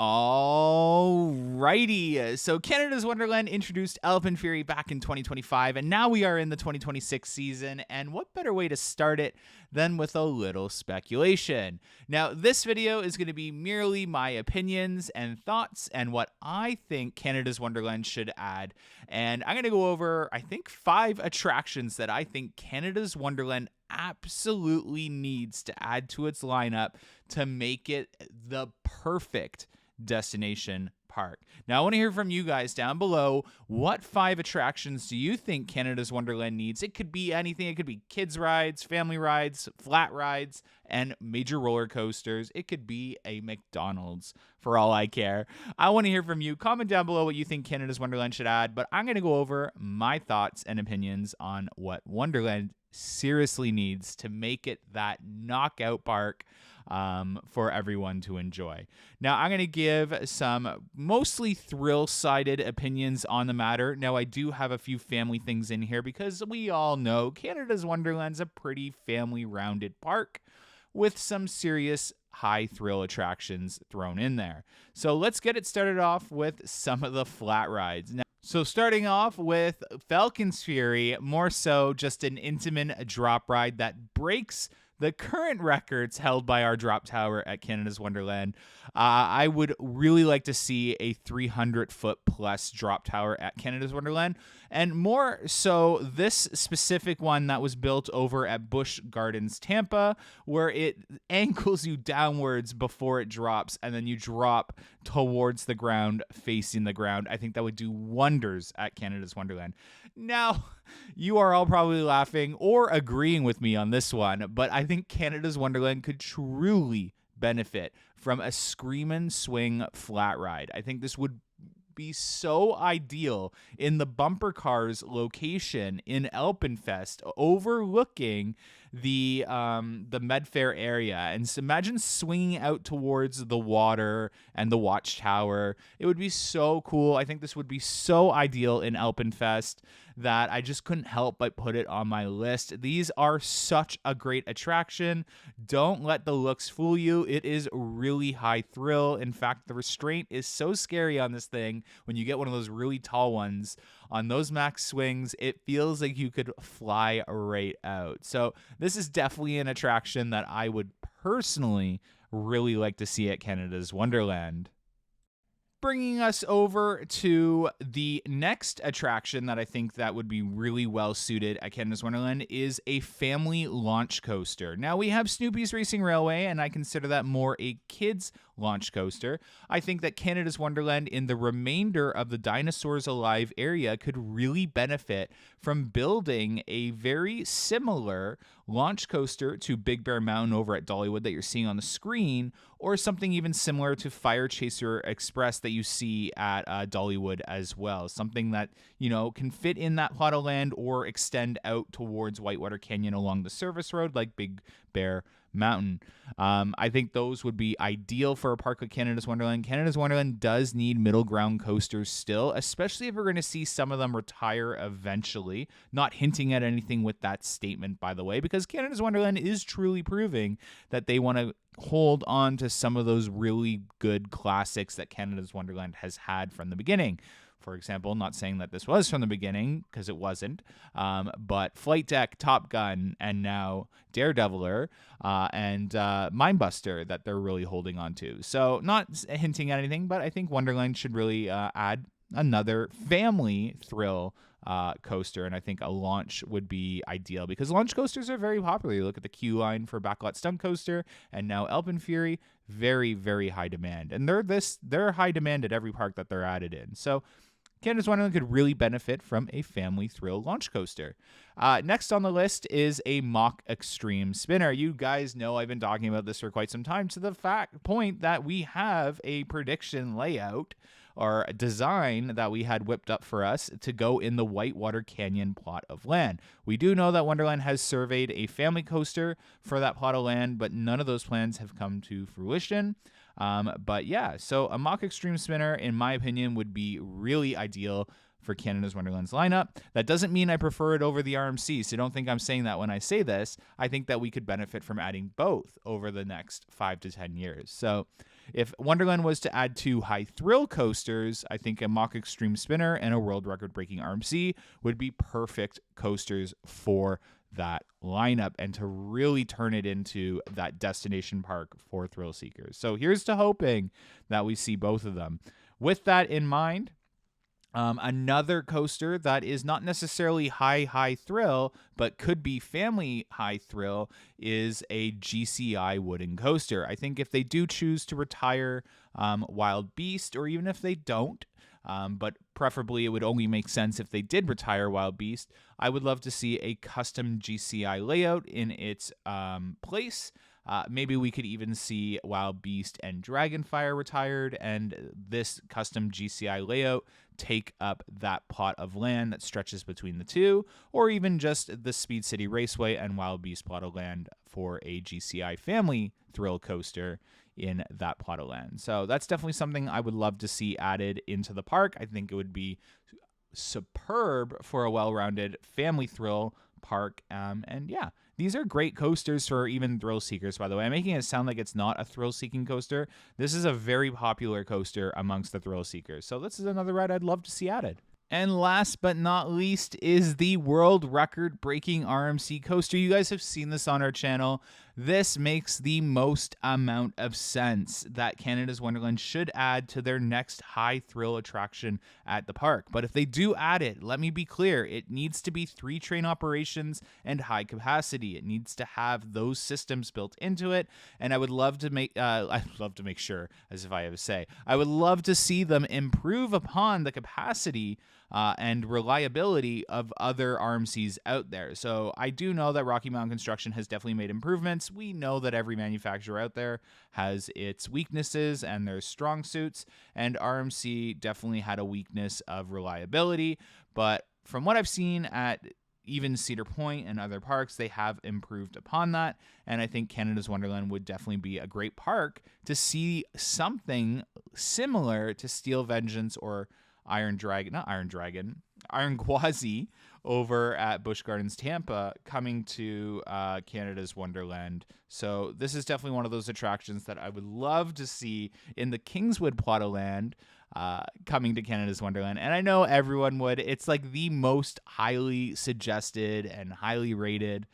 Alrighty, so Canada's Wonderland introduced Elephant Fury back in 2025, and now we are in the 2026 season, and what better way to start it than with a little speculation. Now, this video is going to be merely my opinions and thoughts and what I think Canada's Wonderland should add, and I'm going to go over, I think, 5 attractions that I think Canada's Wonderland absolutely needs to add to its lineup to make it the perfect destination park. Now, I want to hear from you guys down below. What 5 attractions do you think Canada's Wonderland needs? It could be anything. It could be kids rides, family rides, flat rides, and major roller coasters. It could be a McDonald's for all I care. I want to hear from you. Comment down below what you think Canada's Wonderland should add, but I'm going to go over my thoughts and opinions on what Wonderland seriously needs to make it that knockout park for everyone to enjoy. Now, I'm going to give some mostly thrill-sided opinions on the matter. Now, I do have a few family things in here because we all know Canada's Wonderland's a pretty family-rounded park with some serious high thrill attractions thrown in there. So let's get it started off with some of the flat rides. Now, so starting off with Falcon's Fury, more so just an intimate drop ride that breaks the current records held by our drop tower at Canada's Wonderland. I would really like to see a 300-foot plus drop tower at Canada's Wonderland, and more so this specific one that was built over at Busch Gardens, Tampa, where it angles you downwards before it drops, and then you drop towards the ground, facing the ground. I think that would do wonders at Canada's Wonderland. Now, you are all probably laughing or agreeing with me on this one, but I think Canada's Wonderland could truly benefit from a Screamin' Swing flat ride. I think this would be so ideal in the bumper cars location in Alpenfest, overlooking the Medfair area. And so imagine swinging out towards the water and the watchtower. It would be so cool. I think this would be so ideal in Alpenfest that I just couldn't help but put it on my list. These are such a great attraction. Don't let the looks fool you. It is really high thrill. In fact, the restraint is so scary on this thing. When you get one of those really tall ones on those max swings, it feels like you could fly right out. So this is definitely an attraction that I would personally really like to see at Canada's Wonderland. Bringing us over to the next attraction that I think that would be really well suited at Canada's Wonderland is a family launch coaster. Now, we have Snoopy's Racing Railway, and I consider that more a kids launch coaster. I think that Canada's Wonderland in the remainder of the Dinosaurs Alive area could really benefit from building a very similar launch coaster to Big Bear Mountain over at Dollywood that you're seeing on the screen, or something even similar to Fire Chaser Express that you see at Dollywood as well. Something that, you know, can fit in that plot of land or extend out towards Whitewater Canyon along the service road like Big Bear Mountain. I think those would be ideal for a park like Canada's Wonderland. Canada's Wonderland does need middle ground coasters still, especially if we're going to see some of them retire eventually. Not hinting at anything with that statement, by the way, because Canada's Wonderland is truly proving that they want to hold on to some of those really good classics that Canada's Wonderland has had from the beginning. For example, not saying that this was from the beginning, because it wasn't, but Flight Deck, Top Gun, and now Daredeviler and Mindbuster that they're really holding on to. So not hinting at anything, but I think Wonderland should really add another family thrill coaster, and I think a launch would be ideal because launch coasters are very popular. You look at the queue line for Backlot Stunt Coaster and now Alpen Fury, very, very high demand. And they're high demand at every park that they're added in. So Canada's Wonderland could really benefit from a family thrill launch coaster. Next on the list is a Mock Extreme Spinner. You guys know I've been talking about this for quite some time, to the point that we have a prediction layout or design that we had whipped up for us to go in the Whitewater Canyon plot of land. We do know that Wonderland has surveyed a family coaster for that plot of land, but none of those plans have come to fruition. But yeah, so a Mock Extreme Spinner, in my opinion, would be really ideal for Canada's Wonderland's lineup. That doesn't mean I prefer it over the RMC, so don't think I'm saying that when I say this. I think that we could benefit from adding both over the next 5 to 10 years. So If Wonderland was to add 2 high thrill coasters, I think a Mach Extreme Spinner and a world record breaking RMC would be perfect coasters for that lineup and to really turn it into that destination park for thrill seekers. So here's to hoping that we see both of them. With that in mind, another coaster that is not necessarily high thrill, but could be family high thrill, is a GCI wooden coaster. I think if they do choose to retire Wild Beast, or even if they don't, but preferably it would only make sense if they did retire Wild Beast, I would love to see a custom GCI layout in its place. Maybe we could even see Wild Beast and Dragonfire retired, and this custom GCI layout take up that plot of land that stretches between the two, or even just the Speed City Raceway and Wild Beast plot of land for a GCI family thrill coaster in that plot of land. So that's definitely something I would love to see added into the park. I think it would be superb for a well-rounded family thrill park. And yeah, these are great coasters for even thrill seekers, by the way. I'm making it sound like it's not a thrill seeking coaster. This is a very popular coaster amongst the thrill seekers. So this is another ride I'd love to see added. And last but not least is the world record breaking RMC coaster. You guys have seen this on our channel. This makes the most amount of sense that Canada's Wonderland should add to their next high thrill attraction at the park. But if they do add it, let me be clear, it needs to be 3 train operations and high capacity. It needs to have those systems built into it. And I would love to make sure, as if I have a say, I would love to see them improve upon the capacity and reliability of other RMCs out there. So I do know that Rocky Mountain Construction has definitely made improvements. We know that every manufacturer out there has its weaknesses and their strong suits, and RMC definitely had a weakness of reliability. But from what I've seen at even Cedar Point and other parks, they have improved upon that. And I think Canada's Wonderland would definitely be a great park to see something similar to Steel Vengeance or Iron Gwazi over at Busch Gardens Tampa coming to Canada's Wonderland. So this is definitely one of those attractions that I would love to see in the Kingswood plot of land coming to Canada's Wonderland. And I know everyone would. It's like the most highly suggested and highly rated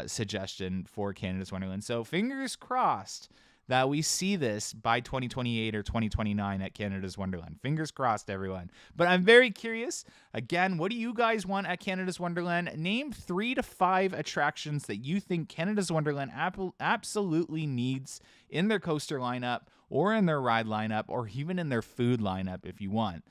suggestion for Canada's Wonderland. So fingers crossed that we see this by 2028 or 2029 at Canada's Wonderland. Fingers crossed, everyone. But I'm very curious. Again, what do you guys want at Canada's Wonderland? Name 3 to 5 attractions that you think Canada's Wonderland absolutely needs in their coaster lineup or in their ride lineup or even in their food lineup if you want.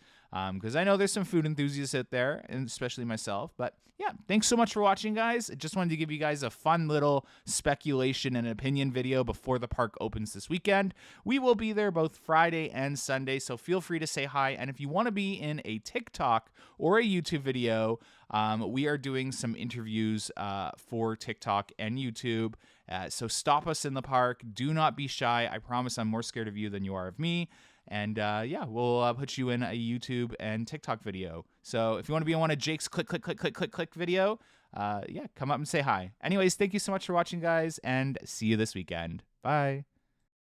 Because I know there's some food enthusiasts out there, and especially myself. But yeah, thanks so much for watching, guys. I just wanted to give you guys a fun little speculation and opinion video before the park opens this weekend. We will be there both Friday and Sunday, so feel free to say hi. And if you want to be in a TikTok or a YouTube video, we are doing some interviews for TikTok and YouTube. So stop us in the park. Do not be shy. I promise I'm more scared of you than you are of me. And yeah, we'll put you in a YouTube and TikTok video. So if you want to be on one of Jake's click video, yeah, come up and say hi. Anyways, thank you so much for watching, guys, and see you this weekend. Bye.